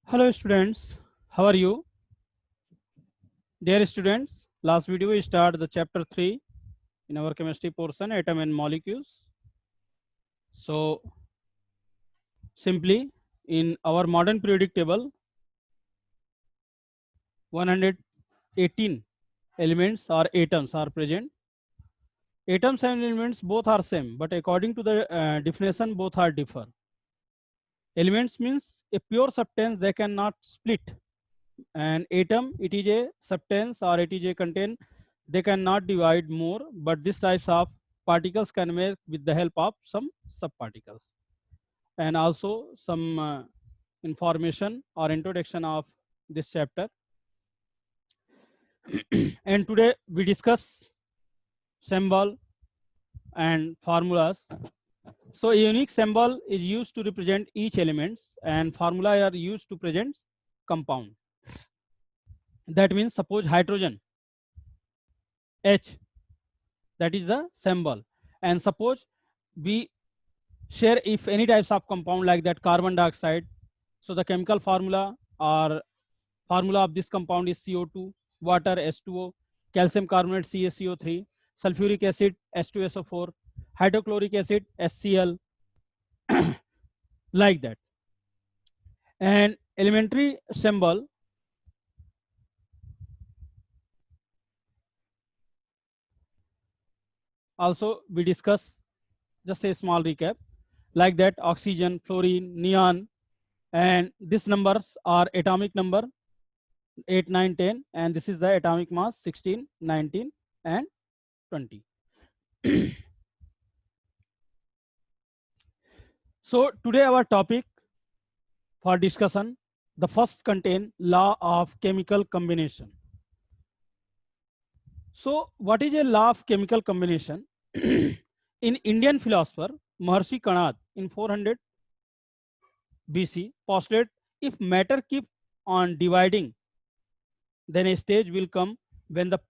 Hello students, how are you? Dear students, last video we start the chapter 3 in our chemistry portion, atom and molecules. So simply in our modern periodic table, 118 elements or atoms are present. Atoms and elements both are same, but according to the definition both are differ. Elements means a pure substance they cannot split. An atom, it is a substance or it is a content they cannot divide more, but this types of particles can make with the help of some subparticles. And also some information or introduction of this chapter. And today we discuss symbol and formulas. So a unique symbol is used to represent each elements and formula are used to present compound. That means suppose hydrogen H, that is the symbol, and suppose we share if any types of compound like that carbon dioxide, so the chemical formula or formula of this compound is CO2, water H2O, calcium carbonate CaCO3, sulfuric acid H2SO4, hydrochloric acid HCl, like that. And elementary symbol, also we discuss, just a small recap, like that oxygen, fluorine, neon, and these numbers are atomic number 8, 9, 10, and this is the atomic mass 16, 19, and 20. So today our topic for discussion, the first contain law of chemical combination. So what is a law of chemical combination? In Indian philosopher Maharshi Kanad in 400 BC postulated if matter keep on dividing, then a stage will come when the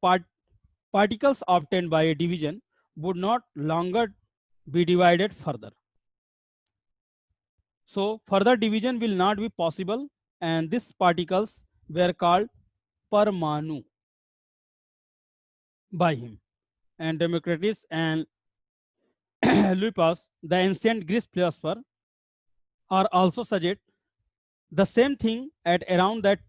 particles obtained by a division would not longer be divided further. So further division will not be possible, and these particles were called Parmanu by him. And Democritus and Lupus, the ancient Greek philosopher, are also suggest the same thing at around that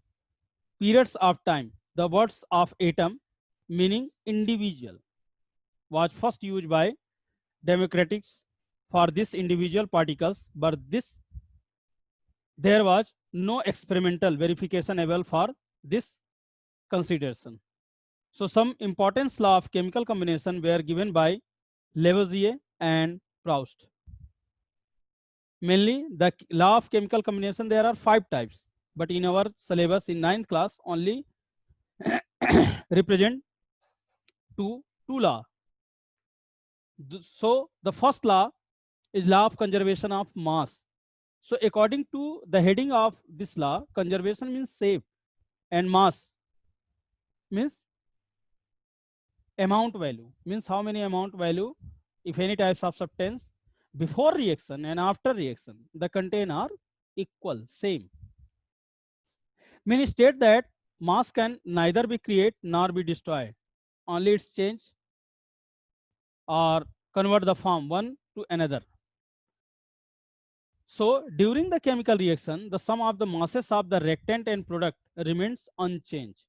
periods of time. The words of atom, meaning individual, was first used by Democritus for these individual particles, but there was no experimental verification available for this consideration. So some importance law of chemical combination were given by Lavoisier and Proust. Mainly the law of chemical combination, there are 5 types, but in our syllabus in 9th class only represent two law. So the first law is law of conservation of mass. So according to the heading of this law, conservation means safe and mass means amount value, means how many amount value if any types of substance before reaction and after reaction the contain are equal, same. Many state that mass can neither be created nor be destroyed, only its change or convert the form one to another. So during the chemical reaction, the sum of the masses of the reactant and product remains unchanged.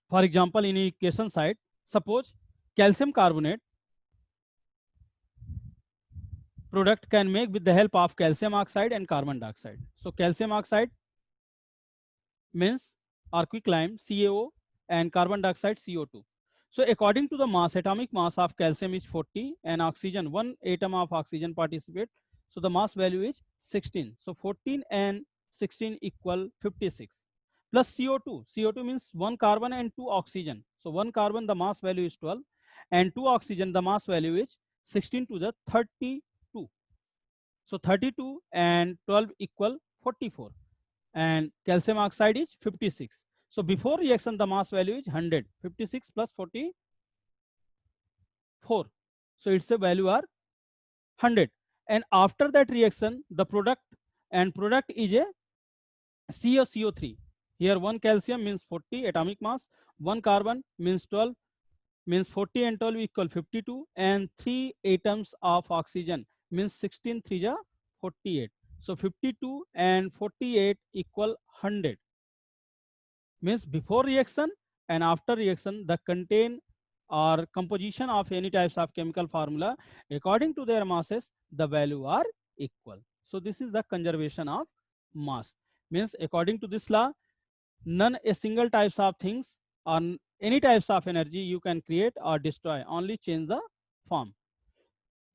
For example, in equation side, suppose calcium carbonate product can make with the help of calcium oxide and carbon dioxide. So calcium oxide means or quicklime CaO and carbon dioxide CO2. So according to the mass, atomic mass of calcium is 40 and oxygen, one atom of oxygen participate. So the mass value is 16. So 14 and 16 equal 56 plus CO2. CO2 means one carbon and two oxygen. So one carbon the mass value is 12 and two oxygen the mass value is 16 to the 32. So 32 and 12 equal 44 and calcium oxide is 56. So before reaction the mass value is 100, 56 plus 44. So its a value are 100. And after that reaction the product is a CO3. Here one calcium means 40 atomic mass, one carbon means 12, means 40 and 12 equal 52, and 3 atoms of oxygen means 16 3 ja 48. So 52 and 48 equal 100. Means before reaction and after reaction, the contain or composition of any types of chemical formula according to their masses, the value are equal. So this is the conservation of mass. Means according to this law, none a single types of things or any types of energy you can create or destroy, only change the form.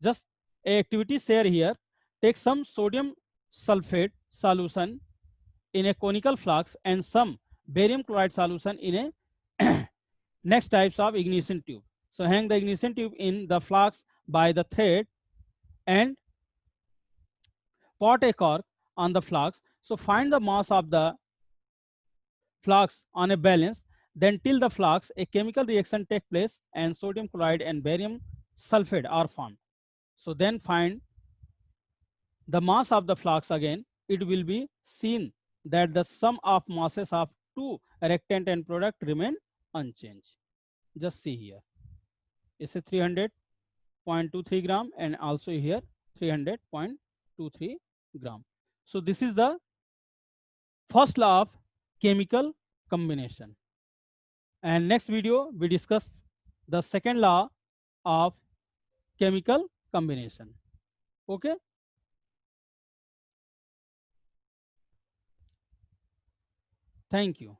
Just a activity share here. Take some sodium sulfate solution in a conical flux and some barium chloride solution in a next types of ignition tube. So hang the ignition tube in the flux by the thread and pot a cork on the flux. So find the mass of the flux on a balance. Then till the flux, a chemical reaction take place and sodium chloride and barium sulfate are formed. So then find the mass of the flux again. It will be seen that the sum of masses of two reactant and product remain unchanged. Just see here. It's a 300.23 gram and also here 300.23 gram. So this is the first law of chemical combination. And next video we discuss the second law of chemical combination. Okay. Thank you.